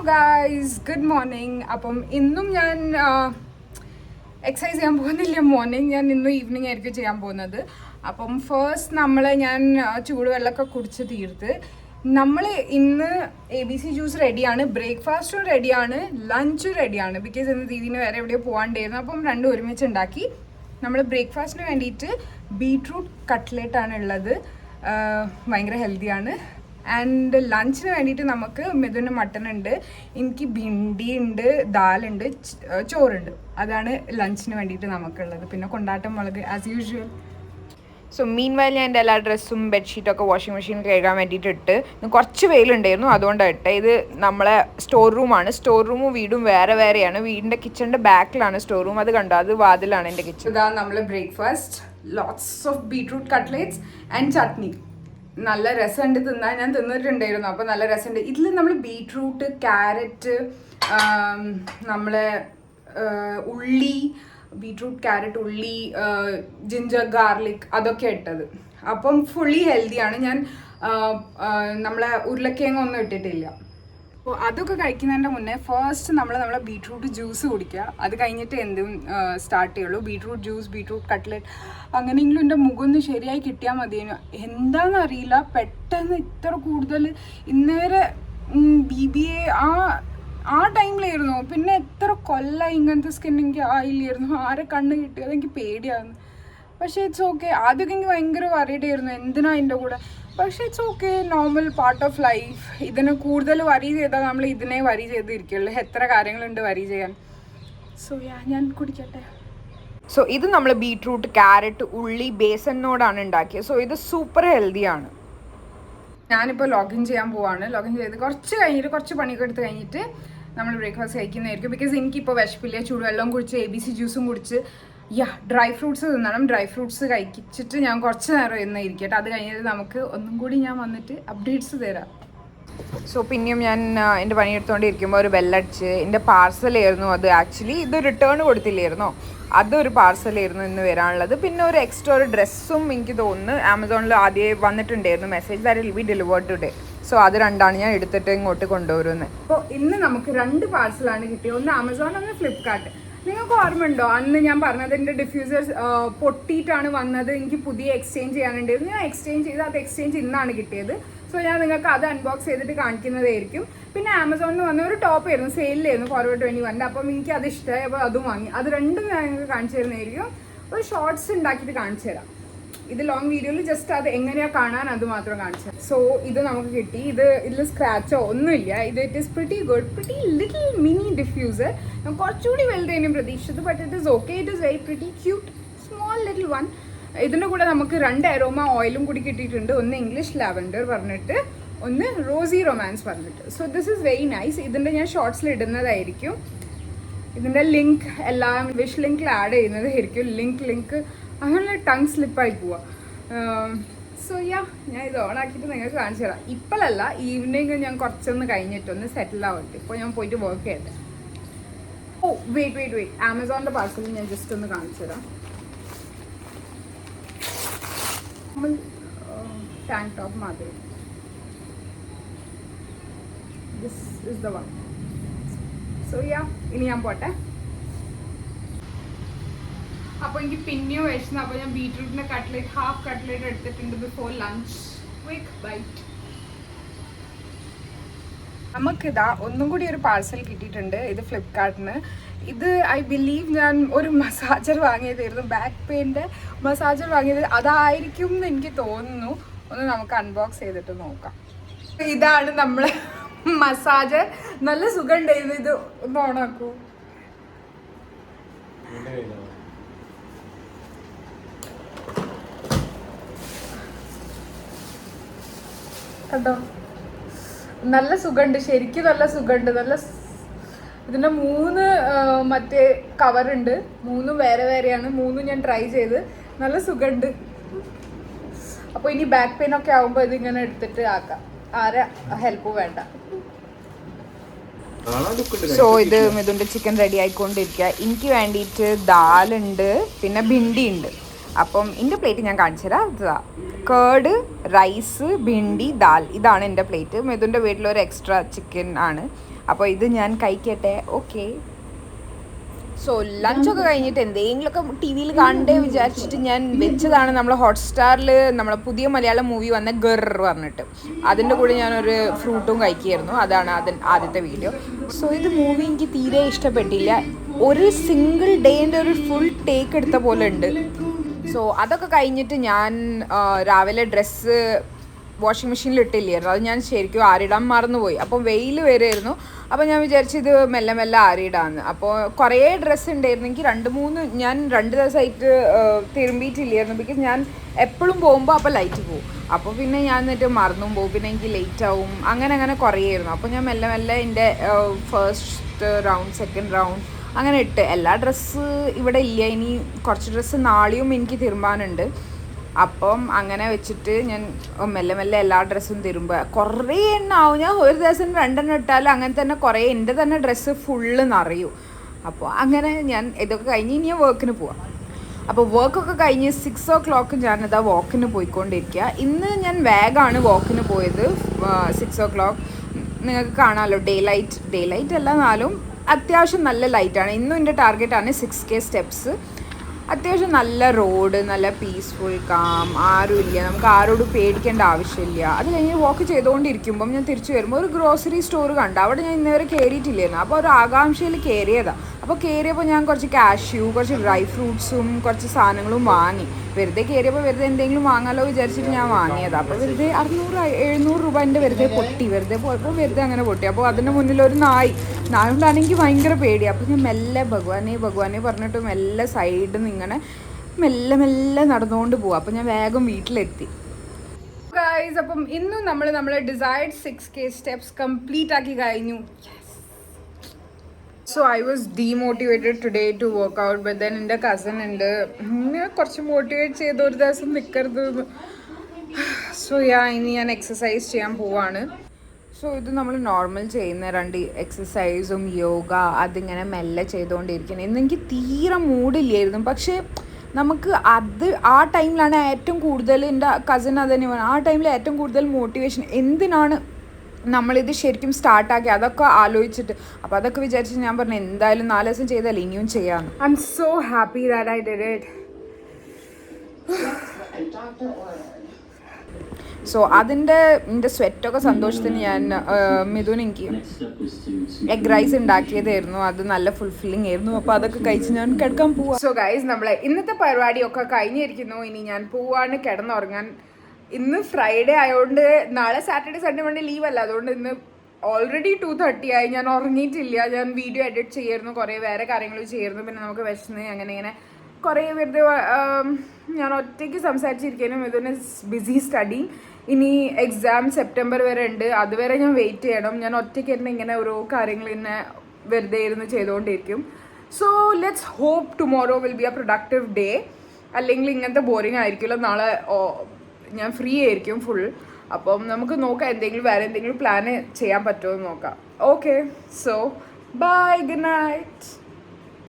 Guys, good morning. അപ്പം ഇന്നും ഞാൻ എക്സസൈസ് ചെയ്യാൻ പോകുന്നില്ല മോർണിംഗ്. ഞാൻ ഇന്നും ഈവനിങ് ആയിരിക്കും ചെയ്യാൻ പോകുന്നത്. അപ്പം ഫസ്റ്റ് ഞാൻ ചൂടുവെള്ളമൊക്കെ കുടിച്ച് തീർത്ത് നമ്മൾ ഇന്ന് ABC ജ്യൂസ് റെഡിയാണ്, ബ്രേക്ക്ഫാസ്റ്റും റെഡിയാണ്, ലഞ്ചും റെഡിയാണ്. ബിക്കോസ് ഇന്ന് ദീദിന് വേറെ എവിടെയോ പോകാണ്ടായിരുന്നു. അപ്പം രണ്ടും ഒരുമിച്ച് ഉണ്ടാക്കി. നമ്മൾ ബ്രേക്ക്ഫാസ്റ്റിന് വേണ്ടിയിട്ട് ബീട്രൂട്ട് കട്ട്ലേറ്റാണ് ഉള്ളത്. ഭയങ്കര ഹെൽത്തിയാണ്. ആൻഡ് ലഞ്ചിന് വേണ്ടിയിട്ട് നമുക്ക് മിഥുന് മട്ടൺ ഉണ്ട്, എനിക്ക് ഭിണ്ടി ഉണ്ട്, ദാലുണ്ട്, ചോറുണ്ട്. അതാണ് ലഞ്ചിന് വേണ്ടിയിട്ട് നമുക്കുള്ളത്. പിന്നെ കൊണ്ടാട്ടം മുളക് ആസ് യൂഷ്വൽ. സോ മീൻ വൈൽ ഞാൻ എൻ്റെ എല്ലാ ഡ്രസ്സും ബെഡ്ഷീറ്റൊക്കെ വാഷിംഗ് മെഷീനിൽ കഴുകാൻ വേണ്ടിയിട്ട് ഇട്ട്. കുറച്ച് വെയിലുണ്ടായിരുന്നു, അതുകൊണ്ടാണ് ഇട്ട്. ഇത് നമ്മളെ സ്റ്റോർ റൂമാണ്. സ്റ്റോർ റൂമും വീടും വേറെ വേറെയാണ്. വീടിൻ്റെ കിച്ചണിൻ്റെ ബാക്കിലാണ് സ്റ്റോർ റൂം. അത് കണ്ടോ, അത് വാതിലാണ് എൻ്റെ കിച്ചൺ. ഇതാണ് നമ്മളെ breakfast. Lots of beetroot cutlets and chutney. നല്ല രസമുണ്ട് തിന്നാൻ. ഞാൻ തിന്നിട്ടുണ്ടായിരുന്നു, അപ്പോൾ നല്ല രസമുണ്ട്. ഇതിൽ നമ്മൾ ബീട്രൂട്ട്, ക്യാരറ്റ്, നമ്മളെ ഉള്ളി, ബീട്രൂട്ട്, ക്യാരറ്റ്, ഉള്ളി, ജിഞ്ചർ ഗാർലിക് അതൊക്കെ ഇട്ടത്. അപ്പം ഫുള്ളി ഹെൽത്തിയാണ്. ഞാൻ നമ്മളെ ഉരുളക്കിഴങ്ങ് ഒന്നും ഇട്ടിട്ടില്ല. അപ്പോൾ അതൊക്കെ കഴിക്കുന്നതിൻ്റെ മുന്നേ ഫസ്റ്റ് നമ്മളെ ബീട്രൂട്ട് ജ്യൂസ് കുടിക്കുക. അത് കഴിഞ്ഞിട്ട് എന്തും സ്റ്റാർട്ട് ചെയ്യുള്ളൂ. ബീട്രൂട്ട് ജ്യൂസ്, ബീട്രൂട്ട് കട്ട്ലറ്റ്, അങ്ങനെയെങ്കിലും എൻ്റെ മുഖം ഒന്ന് ശരിയായി കിട്ടിയാൽ മതിയേനു. എന്താണെന്നറിയില്ല, പെട്ടെന്ന് ഇത്ര കൂടുതൽ ഇന്നേരെ BBA ആ ടൈമിലായിരുന്നു. പിന്നെ എത്ര കൊല്ലം ഇങ്ങനത്തെ സ്കിൻ എനിക്ക് ആയില്ലായിരുന്നു. ആരെ കണ്ണ് കിട്ടി അതെനിക്ക് പേടിയായിരുന്നു. പക്ഷേ ഇറ്റ്സ് ഓക്കെ. ആദ്യമൊക്കെ എനിക്ക് ഭയങ്കര വറീഡ് ആയിരുന്നു, എന്തിനാ എൻ്റെ കൂടെ. പക്ഷേ it's okay, normal part of life. ഇതിനെ കൂടുതൽ വറി ചെയ്താൽ നമ്മൾ ഇതിനെ വറി ചെയ്തിരിക്കുള്ളൂ. എത്ര കാര്യങ്ങളുണ്ട് വറി ചെയ്യാൻ. സോ ഞാൻ കുടിക്കട്ടെ. സോ ഇത് നമ്മൾ ബീട്രൂട്ട്, ക്യാരറ്റ്, ഉള്ളി, ബേസനോടാണ് ഉണ്ടാക്കിയത്. സോ ഇത് സൂപ്പർ ഹെൽത്തിയാണ്. ഞാനിപ്പോൾ ലോഗിൻ ചെയ്യാൻ പോവാണ്. ലോഗിൻ ചെയ്ത് കുറച്ച് പണിയൊക്കെ എടുത്ത് കഴിഞ്ഞിട്ട് നമ്മൾ ബ്രേക്ക്ഫാസ്റ്റ് കഴിക്കുന്നതായിരിക്കും. ബിക്കോസ് എനിക്കിപ്പോൾ വിശപ്പില്ല. ചൂടുവെള്ളം കുടിച്ച് ABC ജ്യൂസും കുടിച്ച് ഡ്രൈ ഫ്രൂട്ട്സ് തിന്നണം. ഡ്രൈ ഫ്രൂട്ട്സ് കഴിച്ചിട്ട് ഞാൻ കുറച്ച് നേരം ഇരിക്കട്ടെ. അത് കഴിഞ്ഞിട്ട് നമുക്ക് ഒന്നും കൂടി ഞാൻ വന്നിട്ട് അപ്ഡേറ്റ്സ് തരാം. സോ പിന്നെയും ഞാൻ എൻ്റെ പണിയെടുത്തുകൊണ്ടിരിക്കുമ്പോൾ ഒരു ബെല്ലടിച്ച്. എൻ്റെ പാർസലായിരുന്നു അത്. ആക്ച്വലി ഇത് റിട്ടേൺ കൊടുത്തില്ലായിരുന്നോ, അതൊരു പാർസലായിരുന്നു ഇന്ന് വരാനുള്ളത്. പിന്നെ ഒരു എക്സ്ട്രാ ഒരു ഡ്രസ്സും എനിക്ക് തോന്നുന്നു ആമസോണിൽ ആദ്യം വന്നിട്ടുണ്ടായിരുന്നു message that will be delivered today. So അത് രണ്ടാണ് ഞാൻ എടുത്തിട്ട് ഇങ്ങോട്ട് കൊണ്ടുവരുന്നത്. അപ്പോൾ ഇന്ന് നമുക്ക് 2 പാർസലാണ് കിട്ടിയത്. ഒന്ന് ആമസോൺ, ഒന്ന് ഫ്ലിപ്കാർട്ട്. നിങ്ങൾക്ക് ഓർമ്മയുണ്ടോ അന്ന് ഞാൻ പറഞ്ഞത് എൻ്റെ ഡിഫ്യൂസർ പൊട്ടിയിട്ടാണ് വന്നത്, എനിക്ക് പുതിയ എക്സ്ചേഞ്ച് ചെയ്യാനുണ്ടായിരുന്നു. ഞാൻ എക്സ്ചേഞ്ച് ചെയ്ത് അത് എക്സ്ചേഞ്ച് ഇന്നാണ് കിട്ടിയത്. സോ ഞാൻ നിങ്ങൾക്ക് അത് അൺബോക്സ് ചെയ്തിട്ട് കാണിക്കുന്നതായിരിക്കും. പിന്നെ ആമസോണിൽ വന്ന ഒരു ടോപ്പായിരുന്നു, സെയിലായിരുന്നു, ഫോർവേഡ് 21. അപ്പം എനിക്ക് അത് ഇഷ്ടമായി. അപ്പോൾ അതും വാങ്ങി. അത് രണ്ടും ഞാൻ നിങ്ങൾക്ക് കാണിച്ചു തരുന്നതായിരിക്കും. ഒരു ഷോർട്സ് ഉണ്ടാക്കിയിട്ട് കാണിച്ചു തരാം. ഇത് ലോങ് വീഡിയോയിൽ ജസ്റ്റ് അത് എങ്ങനെയാണ് കാണാൻ അത് മാത്രം കാണിച്ചു തരാം. സോ ഇത് നമുക്ക് കിട്ടി. ഇതിൽ സ്ക്രാച്ചോ ഒന്നുമില്ല. It is pretty good, pretty little mini diffuser. ഞാൻ കുറച്ചുകൂടി വലുതായിരുന്നു പ്രതീക്ഷിച്ചത്. But it is okay. It is very pretty cute small little one. ഇതിൻ്റെ കൂടെ നമുക്ക് 2 അരോമ ഓയിലും കൂടി കിട്ടിയിട്ടുണ്ട്. ഒന്ന് ഇംഗ്ലീഷ് ലാവൻഡർ പറഞ്ഞിട്ട്, ഒന്ന് റോസി റൊമാൻസ് പറഞ്ഞിട്ട്. So this is very nice. ഇതിൻ്റെ ഞാൻ ഷോർട്സിൽ ഇടുന്നതായിരിക്കും. ഇതിൻ്റെ ലിങ്ക് എല്ലാം വിഷ് ലിങ്കിൽ ആഡ് ചെയ്യുന്നതായിരിക്കും. ലിങ്ക് അങ്ങനെ ടങ് സ്ലിപ്പായി പോവാം. സോ ഞാൻ ഇത് ഓണാക്കിയിട്ട് നിങ്ങൾക്ക് കാണിച്ചു തരാം. ഇപ്പോഴല്ല, ഈവനിങ് ഞാൻ കുറച്ചൊന്ന് കഴിഞ്ഞിട്ടൊന്ന് സെറ്റിൽ ആവട്ടെ. ഇപ്പോൾ ഞാൻ പോയിട്ട് വർക്ക് ചെയ്യട്ടെ. ഓ വെയിറ്റ് ആമസോണിൻ്റെ പാർസൽ ഞാൻ ജസ്റ്റ് ഒന്ന് കാണിച്ചു തരാം. നമ്മൾ ടാങ്ക് ടോപ്പ് മാതിരി. This is the one. So ഇനി ഞാൻ പോട്ടെ. അപ്പോൾ എനിക്ക് പിന്നെയോ വിശന്നു. അപ്പോൾ ഞാൻ ബീട്രൂട്ടിൻ്റെ കട്ട്ലേറ്റ്, ഹാഫ് കട്ട്ലേറ്റ് എടുത്തിട്ടുണ്ട് ബിഫോർ ലഞ്ച്. Quick bite. നമുക്കിതാ ഒന്നും കൂടി ഒരു പാഴ്സൽ കിട്ടിയിട്ടുണ്ട്. ഇത് ഫ്ലിപ്കാർട്ടിന്. ഇത് ഐ ബിലീവ് ഞാൻ ഒരു മസാജർ വാങ്ങിയതായിരുന്നു, ബാക്ക് പെയിൻ്റെ മസാജർ വാങ്ങിയത്. അതായിരിക്കും എന്ന് എനിക്ക് തോന്നുന്നു. ഒന്ന് നമുക്ക് അൺബോക്സ് ചെയ്തിട്ട് നോക്കാം. ഇതാണ് നമ്മളെ മസാജർ. നല്ല സുഖം ഉണ്ടായിരുന്നു. ഇത് ഒന്ന് ഓണാക്കൂ. കണ്ടോ, നല്ല സുഖമുണ്ട്. ശരിക്കും നല്ല സുഖമുണ്ട്. ഇതിൻ്റെ 3 മറ്റേ കവറുണ്ട്. 3 വേറെ വേറെയാണ്. 3 ഞാൻ ട്രൈ ചെയ്ത്. നല്ല സുഖമുണ്ട്. അപ്പോൾ ഇനി ബാക്ക് പെയിൻ ഒക്കെ ആകുമ്പോൾ ഇതിങ്ങനെ എടുത്തിട്ട് ആക്കാം. ആരെ ഹെൽപ്പ് വേണ്ട. സോ ഇത് മിഥുൻ്റെ ചിക്കൻ റെഡി ആയിക്കൊണ്ടിരിക്കുക. എനിക്ക് വേണ്ടിയിട്ട് ദാലുണ്ട്, പിന്നെ ഭിണ്ടി ഉണ്ട്. അപ്പം എൻ്റെ പ്ലേറ്റ് ഞാൻ കാണിച്ചു തരാം. ഇതാ കേർഡ്, റൈസ്, ഭിണ്ടി, ദാൽ. ഇതാണ് എൻ്റെ പ്ലേറ്റ്. മിഥുൻ്റെ വീട്ടിലൊരു എക്സ്ട്രാ ചിക്കൻ ആണ്. അപ്പോൾ ഇത് ഞാൻ കഴിക്കട്ടെ. ഓക്കെ. സോ ലഞ്ചൊക്കെ കഴിഞ്ഞിട്ട് എന്തെങ്കിലുമൊക്കെ ടി വിയിൽ കണ്ടേ വിചാരിച്ചിട്ട് ഞാൻ വെച്ചതാണ് നമ്മളെ ഹോട്ട്സ്റ്റാറിൽ നമ്മളെ പുതിയ മലയാളം മൂവി വന്ന ഗർ പറഞ്ഞിട്ട്. അതിൻ്റെ കൂടെ ഞാനൊരു ഫ്രൂട്ടും കഴിക്കുകയായിരുന്നു. അതാണ് ആദ്യത്തെ വീഡിയോ. സോ ഇത് മൂവി എനിക്ക് തീരെ ഇഷ്ടപ്പെട്ടില്ല. ഒരു സിംഗിൾ ഡേൻ്റെ ഒരു ഫുൾ ടേക്ക് എടുത്ത പോലെ ഉണ്ട്. സോ അതൊക്കെ കഴിഞ്ഞിട്ട് ഞാൻ രാവിലെ ഡ്രസ്സ് വാഷിംഗ് മെഷീനിൽ ഇട്ടില്ലായിരുന്നു. അത് ഞാൻ ശരിക്കും ആറിടാൻ മറന്നുപോയി. അപ്പം വെയിൽ വരുമായിരുന്നു. അപ്പോൾ ഞാൻ വിചാരിച്ചു ഇത് മെല്ലെ മെല്ലെ ആറിയിടാമെന്ന്. അപ്പോൾ കുറേ ഡ്രസ്സ് ഉണ്ടായിരുന്നു. എനിക്ക് ഞാൻ 2 ദിവസമായിട്ട് തിരുമ്പിയിട്ടില്ലായിരുന്നു. ബിക്കോസ് ഞാൻ എപ്പോഴും പോകുമ്പോൾ അപ്പോൾ ലൈറ്റ് പോകും. അപ്പോൾ പിന്നെ ഞാൻ എന്നിട്ട് മറന്നും പോകും. പിന്നെ എനിക്ക് ലേറ്റ് ആവും. അങ്ങനെ കുറേയായിരുന്നു. അപ്പോൾ ഞാൻ മെല്ലെ മെല്ലെ എൻ്റെ ഫസ്റ്റ് റൗണ്ട്, സെക്കൻഡ് റൗണ്ട് അങ്ങനെ ഇട്ട്. എല്ലാ ഡ്രസ്സ് ഇവിടെ ഇല്ല. ഇനി കുറച്ച് ഡ്രസ്സ് നാളെയും എനിക്ക് തിരുമ്പാനുണ്ട്. അപ്പം അങ്ങനെ വെച്ചിട്ട് ഞാൻ മെല്ലെ മെല്ലെ എല്ലാ ഡ്രസ്സും തിരുമ്പുക. കുറേ എണ്ണാവും. ഞാൻ ഒരു ദിവസം 2 എണ്ണം ഇട്ടാലും അങ്ങനെ തന്നെ കുറേ എൻ്റെ തന്നെ ഡ്രസ്സ് ഫുള്ള് നിറയും. അപ്പോൾ അങ്ങനെ ഞാൻ ഇതൊക്കെ കഴിഞ്ഞ് ഇനി വർക്കിന് പോവാം. അപ്പോൾ വർക്കൊക്കെ കഴിഞ്ഞ് 6 o'clock ഞാനിതാ വാക്കിന് പോയിക്കൊണ്ടിരിക്കുക. ഇന്ന് ഞാൻ വേഗമാണ് വാക്കിന് പോയത്. 6 o'clock നിങ്ങൾക്ക് കാണാമല്ലോ. ഡേ ലൈറ്റ് അല്ല, എന്നാലും അത്യാവശ്യം നല്ല ലൈറ്റാണ്. ഇന്നും എൻ്റെ ടാർഗറ്റാണ് 6K സ്റ്റെപ്സ്. അത്യാവശ്യം നല്ല റോഡ്, നല്ല പീസ്ഫുൾ, കാം, ആരുമില്ല, നമുക്ക് ആരോടും പേടിക്കേണ്ട ആവശ്യമില്ല. അത് കഴിഞ്ഞ് വാക്ക് ചെയ്തുകൊണ്ടിരിക്കുമ്പം ഞാൻ തിരിച്ചു വരുമ്പോൾ ഒരു ഗ്രോസറി സ്റ്റോർ കണ്ടു. അവിടെ ഞാൻ ഇന്നേവരെ കയറിയിട്ടില്ലായിരുന്നു. അപ്പോൾ ഒരു ആകാംക്ഷയിൽ കയറിയതാണ്. അപ്പോൾ കയറിയപ്പോൾ ഞാൻ കുറച്ച് കാഷ്യൂ, കുറച്ച് ഡ്രൈ ഫ്രൂട്ട്സും കുറച്ച് സാധനങ്ങളും വാങ്ങി. വെറുതെ കയറിയപ്പോൾ വെറുതെ എന്തെങ്കിലും വാങ്ങാമല്ലോ വിചാരിച്ചിട്ട് ഞാൻ വാങ്ങിയതാണ്. അപ്പോൾ വെറുതെ 600-700 രൂപ എൻ്റെ വെറുതെ പോയപ്പോൾ വെറുതെ അങ്ങനെ പൊട്ടി. അപ്പോൾ അതിൻ്റെ മുന്നിൽ ഒരു നായുകൊണ്ടാണ് എനിക്ക് ഭയങ്കര പേടി. അപ്പോൾ ഞാൻ മെല്ലെ ഭഗവാനെ പറഞ്ഞിട്ട് മെല്ലെ സൈഡിൽ നിന്ന് ഇങ്ങനെ മെല്ലെ നടന്നുകൊണ്ട് പോവാം. അപ്പോൾ ഞാൻ വേഗം വീട്ടിലെത്തി. ഗൈസ്, അപ്പം ഇന്നും നമ്മളെ ഡിസൈർഡ് 6K സ്റ്റെപ്സ് കംപ്ലീറ്റ് ആക്കി കഴിഞ്ഞു. So I was demotivated today to work out. But then എൻ്റെ കസിൻ ഉണ്ട്, കുറച്ച് മോട്ടിവേറ്റ് ചെയ്ത് ഒരു ദിവസം നിൽക്കരുത്. സോ ഇനി ഞാൻ എക്സസൈസ് ചെയ്യാൻ പോവാണ്. സോ ഇത് നമ്മൾ നോർമൽ ചെയ്യുന്ന 2 എക്സസൈസും യോഗ അതിങ്ങനെ മെല്ലെ ചെയ്തുകൊണ്ടിരിക്കുന്നത്. ഇന്ന് എനിക്ക് തീരെ മൂഡില്ലായിരുന്നു. പക്ഷേ നമുക്ക് ആ ടൈമിലാണ് ഏറ്റവും കൂടുതൽ, എൻ്റെ കസിൻ അത് തന്നെ പറഞ്ഞു, ആ ടൈമിൽ ഏറ്റവും കൂടുതൽ മോട്ടിവേഷൻ എന്തിനാണ് നമ്മളിത് ശരിക്കും സ്റ്റാർട്ടാക്കി അതൊക്കെ ആലോചിച്ചിട്ട്. അപ്പോൾ അതൊക്കെ വിചാരിച്ച് ഞാൻ പറഞ്ഞു എന്തായാലും 4 ദിവസം ചെയ്താൽ ഇനിയും ചെയ്യാമെന്ന്. I M so happy that I did it. So എൻ്റെ സ്വെറ്റൊക്കെ സന്തോഷത്തിന് ഞാൻ മിഥുൻ എനിക്ക് എഗ് റൈസ് ഉണ്ടാക്കിയതായിരുന്നു. അത് നല്ല ഫുൾഫില്ലിംഗ് ആയിരുന്നു. അപ്പോൾ അതൊക്കെ കഴിച്ച് ഞാൻ കിടക്കാൻ പോവാം. സോ ഗൈസ്, നമ്മളെ ഇന്നത്തെ പരിപാടിയൊക്കെ കഴിഞ്ഞിരിക്കുന്നു. ഇനി ഞാൻ പോവാണ് കിടന്നുറങ്ങാൻ. ഇന്ന് ഫ്രൈഡേ ആയതുകൊണ്ട് നാളെ സാറ്റർഡേ സൺഡേ മൺഡേ ലീവല്ല. അതുകൊണ്ട് ഇന്ന് ഓൾറെഡി 2:30 ആയി. ഞാൻ ഉറങ്ങിയിട്ടില്ല. ഞാൻ വീഡിയോ എഡിറ്റ് ചെയ്യായിരുന്നു, കുറേ വേറെ കാര്യങ്ങൾ ചെയ്യായിരുന്നു. പിന്നെ നമുക്ക് വിശന്ന് അങ്ങനെ കുറേ വെറുതെ ഞാൻ ഒറ്റയ്ക്ക് സംസാരിച്ചിരിക്കാനും. ഇതിന് ബിസി സ്റ്റഡി. ഇനി എക്സാം സെപ്റ്റംബർ വരെ ഉണ്ട്. അതുവരെ ഞാൻ വെയിറ്റ് ചെയ്യണം. ഞാൻ ഒറ്റയ്ക്ക് തന്നെ ഇങ്ങനെ ഓരോ കാര്യങ്ങൾ ഇങ്ങനെ വെറുതെ ഇരുന്ന് ചെയ്തുകൊണ്ടിരിക്കും. So let's hope tomorrow will be a productive day. അല്ലെങ്കിൽ ഇങ്ങനത്തെ ബോറിംഗ് ആയിരിക്കുമല്ലോ. നാളെ ഞാൻ ഫ്രീ ആയിരിക്കും ഫുൾ. അപ്പം നമുക്ക് നോക്കാം വേറെ എന്തെങ്കിലും പ്ലാൻ ചെയ്യാൻ പറ്റുമോ എന്ന് നോക്കാം. Okay, so bye, good night.